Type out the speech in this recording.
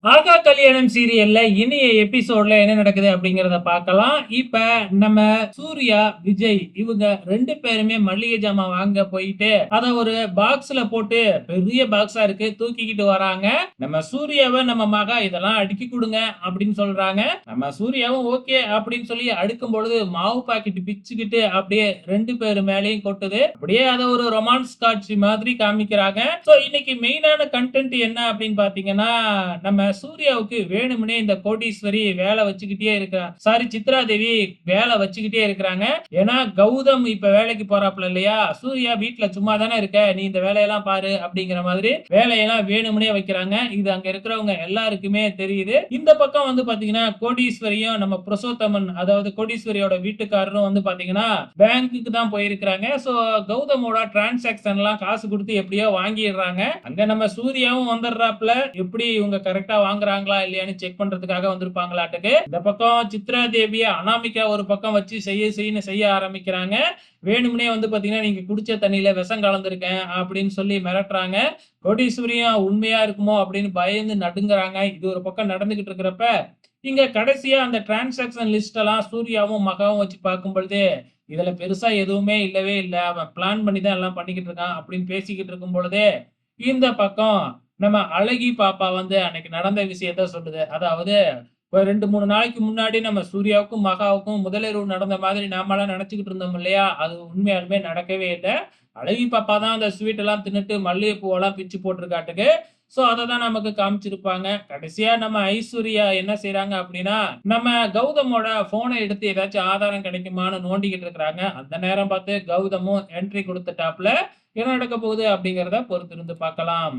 ஆகா கல்யாணம் சீரியல்ல இனிய எபிசோட்ல என்ன நடக்குது அப்படிங்கிறத பார்க்கலாம். இப்ப நம்ம சூர்யா, விஜய் இவங்க 2 பேருமே மளிகை ஜாமான் வாங்க போயிட்டு, அத ஒரு பாக்ஸ்ல போட்டு பெரிய பாக்ஸா இருக்கு தூக்கிக்கிட்டு வராங்க. நம்ம சூர்யாவ நம்ம மகா இதெல்லாம் அடுக்கி குடுங்க அப்படின்னு சொல்றாங்க. நம்ம சூர்யாவும் ஓகே அப்படின்னு சொல்லி அடுக்கும் பொழுது மாவு பாக்கெட் பிச்சுக்கிட்டு அப்படியே 2 பேரு மேலயும் கொட்டுது. அப்படியே அத ஒரு ரொமான்ஸ் காட்சி மாதிரி காமிக்கிறாங்க. சோ இன்னைக்கு மெயினான கன்டென்ட் என்ன அப்படின்னு பார்த்தீங்கன்னா, நம்ம சூர்யாவுக்கு வேணும்னே இந்த கோடீஸ்வரி வேலை வச்சுக்கிட்டே இருக்கா. சாரி சித்ரா தேவி வேலை வச்சுக்கிட்டே இருக்கிறாங்க. ஏன்னா கௌதம் இப்ப வேலைக்கு போறாப்ல இல்லையா? சூர்யா வீட்ல சும்மா தானே இருக்க. நீ இந்த வேலையெல்லாம் பாரு அப்படிங்கிற மாதிரி வேலையெல்லாம் வேணும்னே வைக்கிறாங்க. இது அங்க இருக்கிறவங்க எல்லாருக்குமே தெரியுது. இந்த பக்கம் வந்து பாத்தீங்கன்னா கோடீஸ்வரியும் நம்ம புருஷோத்தமன் அதாவது கோடீஸ்வரியோட வீட்டுக்காரரும் வந்து பாத்தீங்கன்னா பேங்க்குக்கு தான் போயிருக்கிறாங்க. சோ கௌதமோட டிரான்சாக்ஷன் எல்லாம் காசு கொடுத்து எப்படியோ வாங்கிடுறாங்க. அங்க நம்ம சூர்யாவும் வந்துடுறாப்ல. எப்படி இவங்க கரெக்டா வாங்குறாங்களா இல்லையான்னு செக் பண்றதுக்காக வந்திருப்பாங்களாட்டுக்கு. இந்த பக்கம் சித்ரா தேவிய அனாமிகா ஒரு பக்கம் வச்சு செய்ய ஆரம்பிக்கிறாங்க. வேணும்னே வந்து பாத்தீங்கன்னா நீங்க குடிச்ச தண்ணியில விஷம் கலந்திருக்கேன் அப்படின்னு சொல்லி மிரட்டுறாங்க. கோடீஸ்வரியும் உண்மையா இருக்குமோ அப்படின்னு பயந்து நடுங்குறாங்க. இது ஒரு பக்கம் நடந்துகிட்டு இருக்கிறப்ப, இங்க கடைசியா அந்த டிரான்சாக்ஷன் லிஸ்ட் எல்லாம் சூர்யாவும் மகாவும் வச்சு பார்க்கும் பொழுது, இதுல பெருசா எதுவுமே இல்லவே இல்ல. அவன் பிளான் பண்ணி தான் எல்லாம் பண்ணிக்கிட்டு இருக்கான் அப்படின்னு பேசிக்கிட்டு இருக்கும் பொழுதே, இந்த பக்கம் நம்ம அழகி பாப்பா வந்து அன்னைக்கு நடந்த விஷயத்த சொல்லுது. அதாவது ஒரு 2, 3 நாளைக்கு முன்னாடி நம்ம சூர்யாவுக்கும், மகாவுக்கும் முதலிரவு நடந்த மாதிரி நாமெல்லாம் நெனச்சுக்கிட்டு இருந்தோம் இல்லையா? அது உண்மையாலுமே நடக்கவே இல்ல. அழகி பாப்பா தான் அந்த ஸ்வீட் எல்லாம் தின்னுட்டு மல்லிகை பூவெல்லாம் பிச்சு போட்டிருக்காட்டுக்கு. சோ அத தான் நமக்கு காமிச்சிருப்பாங்க. கடைசியா நம்ம ஐஸ்வர்யா என்ன செய்றாங்க அப்டின்னா, நம்ம கௌதமோட ஃபோன எடுத்து ஏதாச்சும் ஆதாரம் கிடைக்குமான்னு நோண்டிக்கிட்டு இருக்கிறாங்க. அந்த நேரம் பார்த்து கௌதமும் என்ட்ரி குடுத்துட்டாப்ல. என்ன நடக்க போகுது அப்டிங்கிறத பொறுத்திருந்து பார்க்கலாம்.